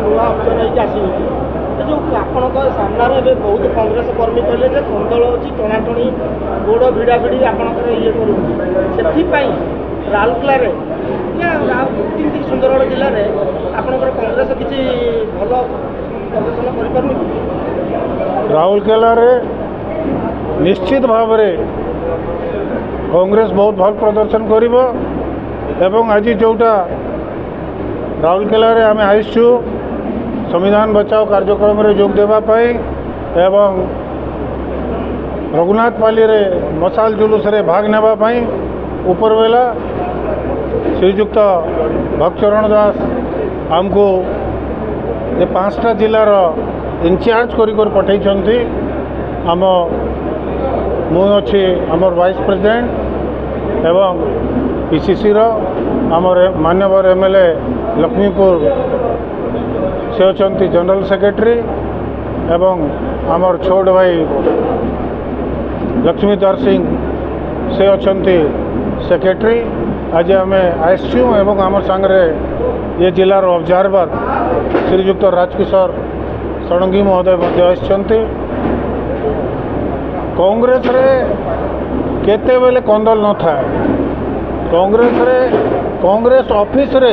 नुआ अफसर होगी आसवे जो आपण सामने बहुत कांग्रेस कर्मी कहले कंदल अच्छी टणाटणी गोड़ भिड़ा भिड़ी आपंकर ये कर राउरकेला तीन सुंदरगढ़ जिले में आपंकर कांग्रेस किसी भल प्रदर्शन कर राउरकेला निश्चित भाव कांग्रेस बहुत भल प्रदर्शन करिबो एवं आज जोटा राउरकेला आम आसु संविधान बचाओ कार्यक्रम रे जोग देवा पाई एवं रघुनाथपाली रे मशाल जुलूस रे भाग नेबा पाई उपरवेला श्रीजुक्त भक्तचरण दास आमको ये 5टा जिलार इनचार्ज कर पठे आम मु अच्छी आमर वाइस प्रेसिडेंट एवं पीसीसी आमर मान्यवर एमएलए लक्ष्मीपुर से अच्छा जनरल सेक्रेटरी एवं आमर छोट भाई लक्ष्मीधर सिंह से अच्छा सेक्रेटरी आज आम आसचु एवं आमर सांगरे ये जिलार ऑब्जर्वर श्रीजुक्त राजकिशोर षडंगी महोदय आसचंती कांग्रेस रे केते बेले कंदल न था कांग्रेस ऑफिस रे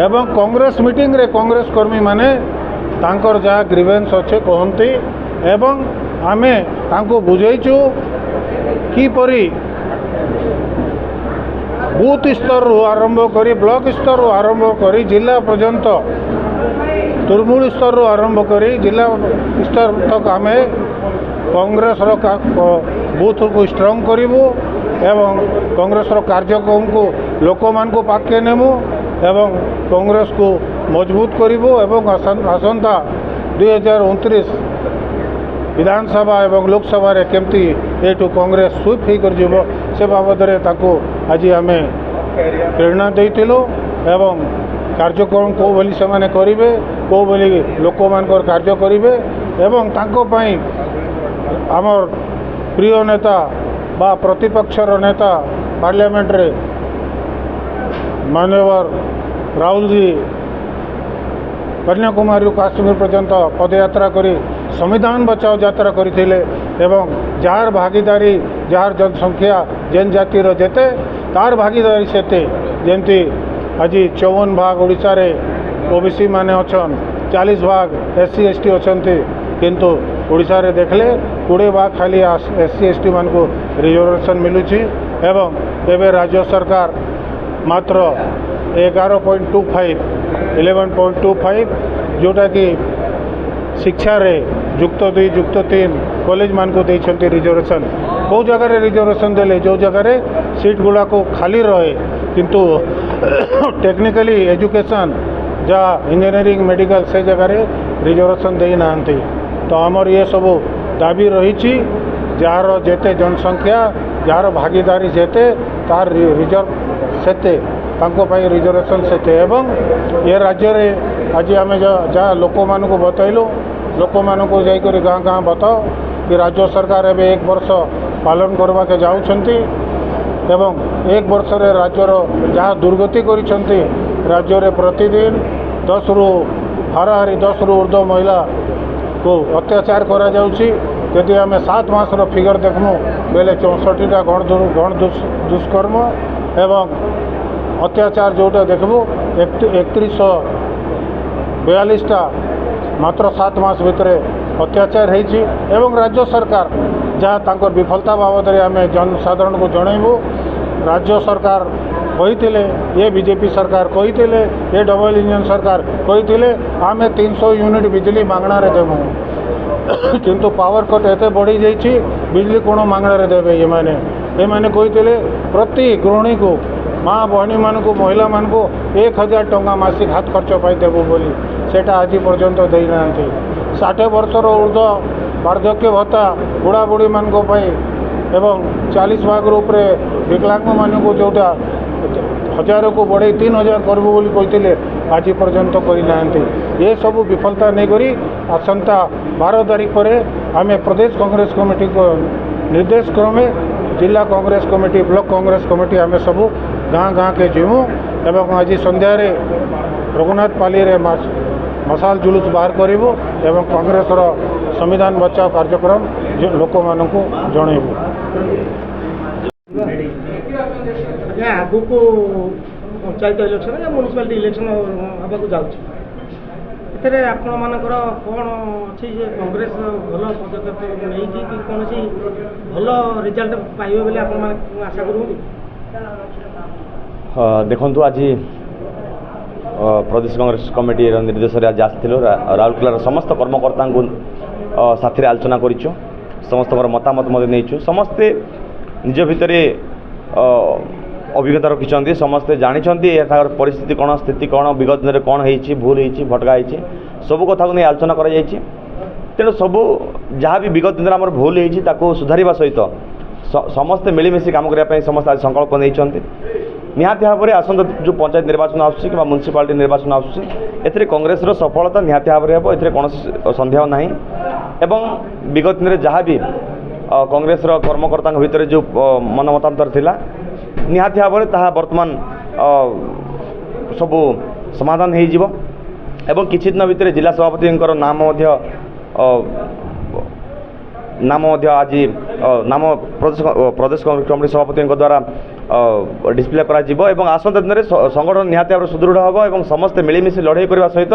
एवं कांग्रेस मीटिंग रे कांग्रेस कर्मी माने तांकर जहाँ ग्रीवेंस अच्छे कहती एवं आमे तांको बुझेचु किपरि बूथ स्तर आरंभ करी ब्लॉक स्तर आरंभ करी जिला पर्यंत तुरमूल स्तर आरंभ करी जिला स्तर तक आमे कांग्रेस बूथ को स्ट्रंग करूँ एवं कांग्रेस कार्यक्रम को लोक मान को पाके नेमु एवं कांग्रेस को मजबूत करूँ एवं आसंता 2029 विधानसभा एवं लोकसभा रे केमती एठू कांग्रेस स्वीप होकर जीव से बाबद आज आम प्रेरणा देइथिलु एवं कार्यक्रम कौ बोली से माने करिवे कौ बोली लोक मानकर कार्य करिवे एवं तांको पई आमर प्रिय नेता बा प्रतिपक्षर नेता पार्लियामेंट रे मान्यवर राहुल जी कन्याकुमारी काश्मीर पर्यंत पदयात्रा करी संविधान बचाओ यात्रा करते एवं जार भागीदारी जार जनसंख्या जेन जातिर जेते तार भागीदारी सेते जमती आज 54 भाग ओडिशा रे ओबीसी माने अछन 40 भाग एससी एसटी अछंती किंतु ओडिशा रे देखले 20 भाग खाली एससी एसटी मान को रिजर्वेशन मिलुची एवं एबे राज्य सरकार मात्र 11.25 जोटा कि शिक्षा रे युक्त 2 युक्त 3 कॉलेज मान को देइछंती रिजर्वेशन कौ जगह रिजर्वेशन देले जो जगह सीट गुड़ा को खाली रहे किंतु टेक्निकली एजुकेशन जहाँ इंजीनियरिंग मेडिकल से जगह रिजर्वेशन दे ना तो आमर ये सब दाबी रही जार जेते जनसंख्या जार भागीदारी जेते तार रिजर्व सेते तांको पाई रिजर्वेशन सेते एवं ये राज्य रे आज आम जहाँ लोक मान को बतैलु लोक मान को जाकर गाँ गाँ बताओ कि राज्य सरकार एवं 1 वर्ष पालन करवा के जाउछंती एवं 1 वर्ष रे राज्यर जहाँ दुर्गति करिछंती राज्य रे प्रतिदिन 10 रु हाराहारी 10 रु ऊर्ध्व महिला को अत्याचार करा जाउची यदि आम 7 मास फिगर देखमु बेले 64टा गण दुष्कर्म एवं अत्याचार जोटा देखबू 3142टा मात्र 7 मास भितर अत्याचार होती एवं राज्य सरकार जहाँ तांकर विफलता बाबद आम जनसाधारण को जनइबू राज्य सरकार कही ये बीजेपी सरकार कही ये डबल इंजन सरकार कही आम 300 यूनिट बिजली मागणार देमु किंतु पावर कट एते बढ़ी जाइए बिजली कौन मागणार देवे ये माने कही प्रति गृहिणी को माँ बहनी मान को महिला मान को 1000 टंका मासिक हाथ खर्च पाई देबू बोली सेटा आज पर्यंत देना 60 वर्षर ऊर्ध्व वार्धक्य भत्ता बुढ़ा बुढ़ी मान को पाई एवं 40 भाग रूप विकलांग मान को जोटा 1000 को बढ़े 3000 करबू बोली कहते आज पर्यंत करना ये सब विफलता नहीं करी आसंता 12 तारीख पर आम प्रदेश कांग्रेस कमिटी को निर्देश क्रमे जिला Congress committee block Congress committee आम सब गाँ गाँ के जीवू एवं आज संध्यारे रघुनाथपाली मशाल जुलूस बाहर करूँ एवं कांग्रेसर संविधान बचाओ कार्यक्रम लोक मानक जनइबू। ଆଜ୍ଞା ଆଗକୁ ପଞ୍ଚାୟତ ଇଲେକ୍ସନ या म्युनिसिपालिटी इलेक्शन ହେବାକୁ ଯାଉଛି ଏଥିରେ ଆପଣମାନଙ୍କର କ'ଣ ଅଛି ଯେ କଂଗ୍ରେସ ଭଲ ପଦକ୍ଷେପ ନେଇଛି କି କୌଣସି ଭଲ ରେଜଲ୍ଟ ପାଇବେ ବୋଲି ଆପଣମାନେ ଆଶା କରୁଛନ୍ତି? ଦେଖନ୍ତୁ ଆଜି ପ୍ରଦେଶ କଂଗ୍ରେସ କମିଟିର ନିର୍ଦ୍ଦେଶରେ ଆଜି ଆସିଥିଲୁ ରାଉରକେଲାର ସମସ୍ତ କର୍ମକର୍ତ୍ତାଙ୍କୁ ସାଥିରେ ଆଲୋଚନା କରିଛୁ, ସମସ୍ତଙ୍କର ମତାମତ ମଧ୍ୟ ନେଇଛୁ। ସମସ୍ତେ ନିଜ ଭିତରେ ଅଭିଜ୍ଞତା ରଖିଛନ୍ତି, ସମସ୍ତେ ଜାଣିଛନ୍ତି ଏଠାର ପରିସ୍ଥିତି କ'ଣ, ସ୍ଥିତି କ'ଣ, ବିଗତ ଦିନରେ କ'ଣ ହେଇଛି, ଭୁଲ ହେଇଛି, ଭଟକା ହେଇଛି, ସବୁ କଥାକୁ ନେଇ ଆଲୋଚନା କରାଯାଇଛି। ତେଣୁ ସବୁ ଯାହା ବି ବିଗତ ଦିନରେ ଆମର ଭୁଲ ହେଇଛି ତାକୁ ସୁଧାରିବା ସହିତ ସମସ୍ତେ ମିଳିମିଶି କାମ କରିବା ପାଇଁ ସମସ୍ତେ ଆଜି ସଂକଳ୍ପ ନେଇଛନ୍ତି। ନିହାତି ଭାବରେ ଆସନ୍ତା ଯେଉଁ ପଞ୍ଚାୟତ ନିର୍ବାଚନ ଆସୁଛି କିମ୍ବା ମ୍ୟୁନିସିପାଲିଟି ନିର୍ବାଚନ ଆସୁଛି ଏଥିରେ କଂଗ୍ରେସର ସଫଳତା ନିହାତି ଭାବରେ ହେବ, ଏଥିରେ କୌଣସି ସନ୍ଦେହ ନାହିଁ। ଏବଂ ବିଗତ ଦିନରେ ଯାହା ବି କଂଗ୍ରେସର କର୍ମକର୍ତ୍ତାଙ୍କ ଭିତରେ ଯେଉଁ ମନମତାନ୍ତର ଥିଲା ନିହାତି ଭାବରେ ତାହା ବର୍ତ୍ତମାନ ସବୁ ସମାଧାନ ହୋଇଯିବ। ଏବଂ କିଛି ଦିନ ଭିତରେ ଜିଲ୍ଲା ସଭାପତିଙ୍କର ନାମ ମଧ୍ୟ ଆଜି ନାମ ପ୍ରଦେଶ କଂଗ୍ରେସ କମିଟି ସଭାପତିଙ୍କ ଦ୍ୱାରା ଡିସପ୍ଲେ କରାଯିବ ଏବଂ ଆସନ୍ତା ଦିନରେ ସଂଗଠନ ନିହାତି ଭାବରେ ସୁଦୃଢ଼ ହେବ ଏବଂ ସମସ୍ତେ ମିଳିମିଶି ଲଢ଼େଇ କରିବା ସହିତ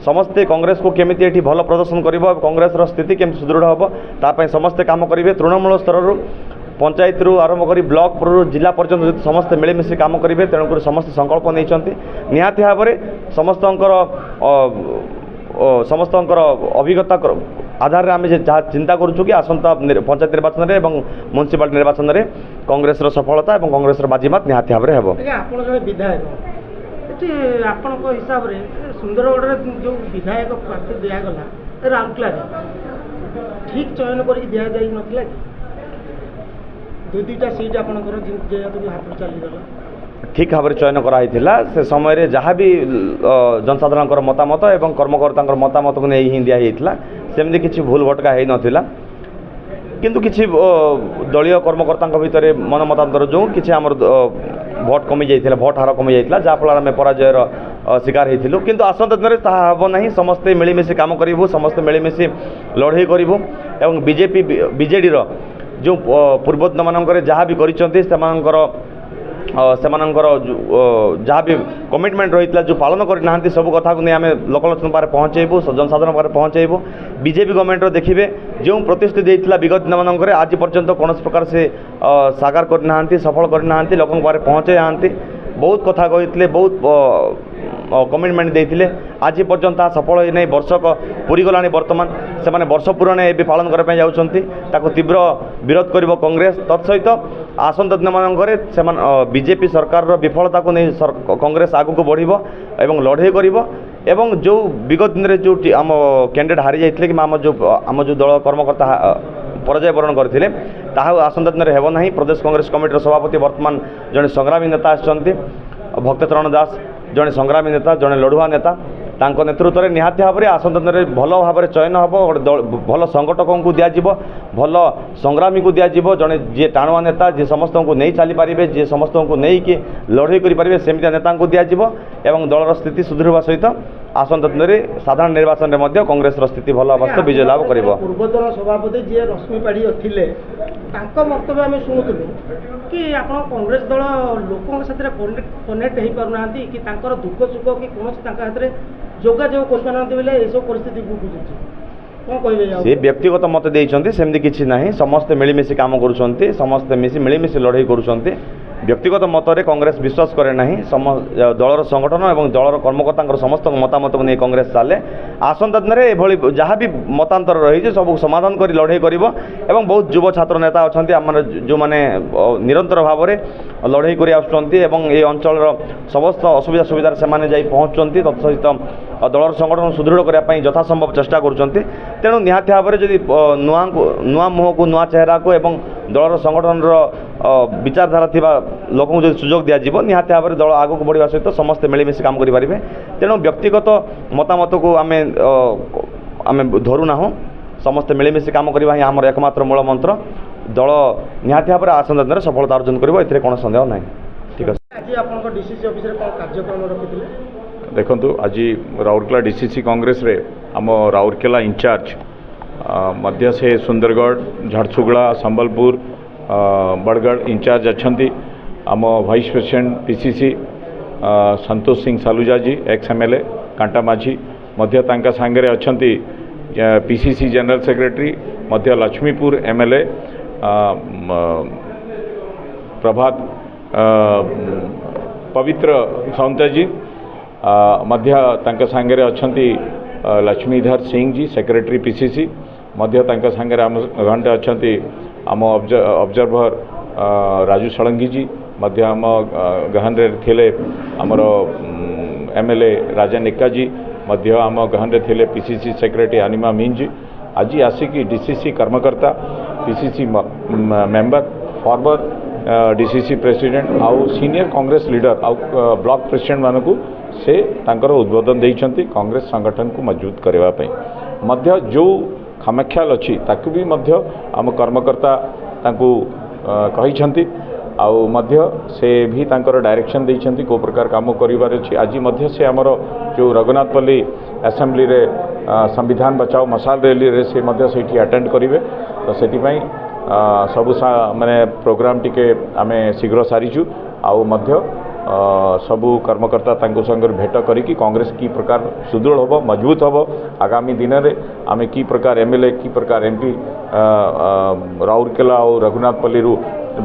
ସମସ୍ତେ କଂଗ୍ରେସକୁ କେମିତି ଏଠି ଭଲ ପ୍ରଦର୍ଶନ କରିବ, କଂଗ୍ରେସର ସ୍ଥିତି କେମିତି ସୁଦୃଢ଼ ହେବ ତା ପାଇଁ ସମସ୍ତେ କାମ କରିବେ। ତୃଣମୂଳ ସ୍ତରରୁ ପଞ୍ଚାୟତରୁ ଆରମ୍ଭ କରି ବ୍ଲକ ସ୍ତରରୁ ଜିଲ୍ଲା ପର୍ଯ୍ୟନ୍ତ ଯଦି ସମସ୍ତେ ମିଳିମିଶି କାମ କରିବେ, ତେଣୁକରି ସମସ୍ତେ ସଂକଳ୍ପ ନେଇଛନ୍ତି। ନିହାତି ଭାବରେ ସମସ୍ତଙ୍କର ଅଭିଜ୍ଞତା ଆଧାରରେ ଆମେ ଯାହା ଚିନ୍ତା କରୁଛୁ କି ଆସନ୍ତା ପଞ୍ଚାୟତ ନିର୍ବାଚନରେ ଏବଂ ମ୍ୟୁନିସିପାଲିଟି ନିର୍ବାଚନରେ କଂଗ୍ରେସର ସଫଳତା ଏବଂ କଂଗ୍ରେସର ବାଜିମାତ ନିହାତି ଭାବରେ ହେବ। ଆପଣ ଜଣେ ବିଧାୟକ, ଏଠି ଆପଣଙ୍କ ହିସାବରେ ସୁନ୍ଦରଗଡ଼ରେ ଯେଉଁ ବିଧାୟକ ପ୍ରାର୍ଥୀ ଦିଆଗଲା ରାଉରକେଲାରେ ଠିକ୍ ଚୟନ କରିକି ଦିଆଯାଇ ନଥିଲା କି? ଦୁଇଟା ସିଟ୍ ଆପଣଙ୍କର ଯେହେତୁ ହାତରୁ ଚାଲିଗଲା ଠିକ୍ ଭାବରେ ଚୟନ କରାଯାଇଥିଲା। ସେ ସମୟରେ ଯାହା ବି ଜନସାଧାରଣଙ୍କର ମତାମତ ଏବଂ କର୍ମକର୍ତ୍ତାଙ୍କର ମତାମତକୁ ନେଇ ହିଁ ଦିଆଯାଇଥିଲା, ସେମିତି କିଛି ଭୁଲ ଭଟକା ହୋଇନଥିଲା। କିନ୍ତୁ କିଛି ଦଳୀୟ କର୍ମକର୍ତ୍ତାଙ୍କ ଭିତରେ ମନମତାନ୍ତର ଯୋଗୁଁ କିଛି ଆମର ଭୋଟ୍ କମିଯାଇଥିଲା, ଭୋଟ୍ ହାର କମିଯାଇଥିଲା, ଯାହାଫଳରେ ଆମେ ପରାଜୟର ଶିକାର ହୋଇଥିଲୁ। କିନ୍ତୁ ଆସନ୍ତା ଦିନରେ ତାହା ହେବ ନାହିଁ, ସମସ୍ତେ ମିଳିମିଶି କାମ କରିବୁ, ସମସ୍ତେ ମିଳିମିଶି ଲଢ଼େଇ କରିବୁ ଏବଂ ବିଜେଡ଼ିର ଯେଉଁ ପୂର୍ବତନମାନଙ୍କରେ ଯାହା ବି କରିଛନ୍ତି ସେମାନଙ୍କର ଯାହା ବି କମିଟମେଣ୍ଟ ରହିଥିଲା, ଯେଉଁ ପାଳନ କରିନାହାନ୍ତି, ସବୁ କଥାକୁ ନେଇ ଆମେ ଲୋକଲୋଚନ ପାଖରେ ପହଞ୍ଚାଇବୁ, ଜନସାଧାରଣ ପାଖରେ ପହଞ୍ଚାଇବୁ। ବିଜେପି ଗଭର୍ଣ୍ଣମେଣ୍ଟର ଦେଖିବେ ଯେଉଁ ପ୍ରତିଶ୍ରୁତି ଦେଇଥିଲା ବିଗତ ଦିନମାନଙ୍କରେ ଆଜି ପର୍ଯ୍ୟନ୍ତ କୌଣସି ପ୍ରକାର ସେ ସାକାର କରିନାହାନ୍ତି, ସଫଳ କରିନାହାନ୍ତି, ଲୋକଙ୍କ ପାଖରେ ପହଞ୍ଚାଇ ନାହାନ୍ତି। ବହୁତ କଥା କହିଥିଲେ, ବହୁତ କମିଟମେଣ୍ଟ ଦେଇଥିଲେ, ଆଜି ପର୍ଯ୍ୟନ୍ତ ତାହା ସଫଳ ହୋଇନାହିଁ। ବର୍ଷକ ପୁରିଗଲାଣି, ବର୍ତ୍ତମାନ ସେମାନେ ବର୍ଷ ପୂରଣ ଏବେ ପାଳନ କରିବା ପାଇଁ ଯାଉଛନ୍ତି, ତାକୁ ତୀବ୍ର ବିରୋଧ କରିବ କଂଗ୍ରେସ। ତତ୍ସହିତ ଆସନ୍ତା ଦିନମାନଙ୍କରେ ସେମାନେ ବିଜେପି ସରକାରର ବିଫଳତାକୁ ନେଇ କଂଗ୍ରେସ ଆଗକୁ ବଢ଼ିବ ଏବଂ ଲଢ଼େଇ କରିବ ଏବଂ ଯେଉଁ ବିଗତ ଦିନରେ ଯେଉଁ ଆମ କ୍ୟାଣ୍ଡିଡେଟ୍ ହାରିଯାଇଥିଲେ କିମ୍ବା ଆମ ଯେଉଁ ଦଳ କର୍ମକର୍ତ୍ତା ପରାଜୟ ବରଣ କରିଥିଲେ ତାହା ଆସନ୍ତା ଦିନରେ ହେବ ନାହିଁ। ପ୍ରଦେଶ କଂଗ୍ରେସ କମିଟିର ସଭାପତି ବର୍ତ୍ତମାନ ଜଣେ ସଂଗ୍ରାମୀ ନେତା ଆସିଛନ୍ତି, ଭକ୍ତଚରଣ ଦାସ, ଜଣେ ସଂଗ୍ରାମୀ ନେତା, ଜଣେ ଲଢ଼ୁଆ ନେତା। ତାଙ୍କ ନେତୃତ୍ୱରେ ନିହାତି ଭାବରେ ଆସନ୍ତା ଦିନରେ ଭଲ ଭାବରେ ଚୟନ ହେବ, ଗୋଟେ ଭଲ ସଂଗଠକଙ୍କୁ ଦିଆଯିବ, ଭଲ ସଂଗ୍ରାମୀକୁ ଦିଆଯିବ, ଜଣେ ଯିଏ ଟାଣୁଆ ନେତା, ଯିଏ ସମସ୍ତଙ୍କୁ ନେଇ ଚାଲିପାରିବେ, ଯିଏ ସମସ୍ତଙ୍କୁ ନେଇକି ଲଢ଼େଇ କରିପାରିବେ, ସେମିତିଆ ନେତାଙ୍କୁ ଦିଆଯିବ ଏବଂ ଦଳର ସ୍ଥିତି ସୁଧୁରିବା ସହିତ ଆସନ୍ତା ଦିନରେ ସାଧାରଣ ନିର୍ବାଚନରେ ମଧ୍ୟ କଂଗ୍ରେସର ସ୍ଥିତି ଭଲ ହେବା ସହିତ ବିଜୟ ଲାଭ କରିବ। ପୂର୍ବତନ ସଭାପତି ଯିଏ ରଶ୍ମି ପାଢ଼ୀ ଥିଲେ ତାଙ୍କ ମନ୍ତବ୍ୟ ଆମେ ଶୁଣୁଥିଲୁ କି ଆପଣ କଂଗ୍ରେସ ଦଳ ଲୋକଙ୍କ ସାଥିରେ କନେକ୍ଟ ହେଇପାରୁନାହାନ୍ତି କି ତାଙ୍କର ଦୁଃଖ ସୁଖ କି କୌଣସି ତାଙ୍କ ହାତରେ ଯୋଗାଯୋଗ କରିପାରୁନାହାନ୍ତି ବୋଲେ ଏସବୁ ପରିସ୍ଥିତି ବୁଝୁଛି। କ'ଣ କହିବେ? ସେ ବ୍ୟକ୍ତିଗତ ମତ ଦେଇଛନ୍ତି, ସେମିତି କିଛି ନାହିଁ। ସମସ୍ତେ ମିଳିମିଶି କାମ କରୁଛନ୍ତି, ସମସ୍ତେ ମିଳିମିଶି ଲଢ଼େଇ କରୁଛନ୍ତି। ବ୍ୟକ୍ତିଗତ ମତରେ କଂଗ୍ରେସ ବିଶ୍ୱାସ କରେ ନାହିଁ। ଦଳର ସଂଗଠନ ଏବଂ ଦଳର କର୍ମକର୍ତ୍ତାଙ୍କର ସମସ୍ତଙ୍କ ମତାମତକୁ ନେଇ କଂଗ୍ରେସ ଚାଲେ। ଆସନ୍ତା ଦିନରେ ଏଭଳି ଯାହା ବି ମତାନ୍ତର ରହିଛି ସବୁ ସମାଧାନ କରି ଲଢ଼େଇ କରିବ ଏବଂ ବହୁତ ଯୁବ ଛାତ୍ର ନେତା ଅଛନ୍ତି ଆମର ଯେଉଁମାନେ ନିରନ୍ତର ଭାବରେ ଲଢ଼େଇ କରି ଆସୁଛନ୍ତି ଏବଂ ଏହି ଅଞ୍ଚଳର ସମସ୍ତ ଅସୁବିଧା ସୁବିଧାରେ ସେମାନେ ଯାଇ ପହଞ୍ଚୁଛନ୍ତି। ତତ୍ସହିତ ଦଳର ସଂଗଠନ ସୁଦୃଢ଼ କରିବା ପାଇଁ ଯଥାସମ୍ଭବ ଚେଷ୍ଟା କରୁଛନ୍ତି। ତେଣୁ ନିହାତି ଭାବରେ ଯଦି ନୂଆ ମୁହଁକୁ, ନୂଆ ଚେହେରାକୁ ଏବଂ ଦଳର ସଂଗଠନର ବିଚାରଧାରା ଥିବା ଲୋକଙ୍କୁ ଯଦି ସୁଯୋଗ ଦିଆଯିବ ନିହାତି ଭାବରେ ଦଳ ଆଗକୁ ବଢ଼ିବା ସହିତ ସମସ୍ତେ ମିଳିମିଶି କାମ କରିପାରିବେ। ତେଣୁ ବ୍ୟକ୍ତିଗତ ମତାମତକୁ ଆମେ ଧରୁନାହୁଁ, ସମସ୍ତେ ମିଳିମିଶି କାମ କରିବା ହିଁ ଆମର ଏକମାତ୍ର ମୂଳ ମନ୍ତ୍ର। ଦଳ ନିହାତି ଭାବରେ ଆସନ୍ତା ଦିନରେ ସଫଳତା ଅର୍ଜନ କରିବ, ଏଥିରେ କୌଣସି ସନ୍ଦେହ ନାହିଁ। ଠିକ୍ ଅଛି। ଆଜି ଆପଣଙ୍କ ଡିସିସି ଅଫିସରେ କ'ଣ କାର୍ଯ୍ୟକ୍ରମ ରଖିଥିଲେ? देखंतु आज राउरकेला डीसीसी कांग्रेस रे आम राउरकेला इंचार्ज मध्य से सुंदरगढ़ झारसुगुड़ा संबलपुर बड़गढ़ इंचार्ज अच्छंती आम vice president PCC Santosh Singh Saluja जी एक्स एमएलए कांटा माझी मध्य तांका सांगरे अच्छंती पीसीसी जनरल सेक्रेटरी मध्य लक्ष्मीपुर एमएलए प्रभात पवित्र साउंता जी मध्य तांका सांगरे अच्छंती लक्ष्मीधर सिंह जी सेक्रेटरी पीसीसी मध्य तांका सांगरे आम घंटे अच्छंती आम ऑब्जर्वर राजू षडंगी जी मध्य आम गहन थे आमर एमएलए राजन एक्का जी मध्य आम गहन थे पीसीसी सेक्रेटरी अनिमा मीन जी आज आसिकी डीसीसी कर्मकर्ता PCC member forward DCC president आउ सीनियर कांग्रेस लीडर आउ ब्लॉक प्रेसिडेंट मानकू से तांकर उद्बोधन देइछंती कांग्रेस संगठन को मजबूत करबा पई मध्य जो खामख्याल अछि ताकू भी मध्य आम कर्मकर्ता तांकू कहिछंती आउ मध्य से भी तांकर डायरेक्शन देइछंती को प्रकार काम करिवार अछि आज मध्य से हमर जो रघुनाथपल्ली असेंबली रे संविधान बचाओ मसाल रैली रे से मध्य सेठी अटेंड करिवे तो सेठी पई सबु माने प्रोग्राम टिके आमे शीघ्र सारीचु आउ मध्य सबु कर्मकर्ता तांको संगर भेट करिकी कांग्रेस की प्रकार सुदृढ़ होबो मजबूत होबो आगामी दिन रे आमे की प्रकार एमएलए की प्रकार एमपी राउरकेला और रघुनाथपल्ली रु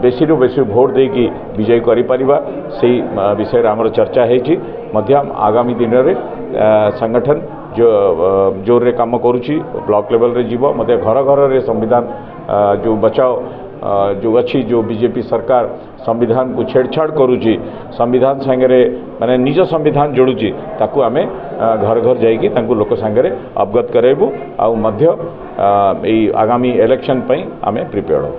बेसी रु बेसी भोट देकी विजय करि परिबा सेही विषय रे हमर चर्चा हेछि मध्य आगामी दिन रे संगठन जो जोर रे काम करूची ब्लॉक लेवल रे जीवो मध्य घर घर रे संविधान जो बचाओ जो अच्छी जो बीजेपी सरकार संविधान को छेड़छाड़ करुची संविधान सांगरे माने निज संविधान जोड़ुची ताकू आमे घर घर जाइकी तांको लोक सांगरे अवगत करेबू आ मध्य आगामी इलेक्शन पई आमे प्रिपेयर्ड हो।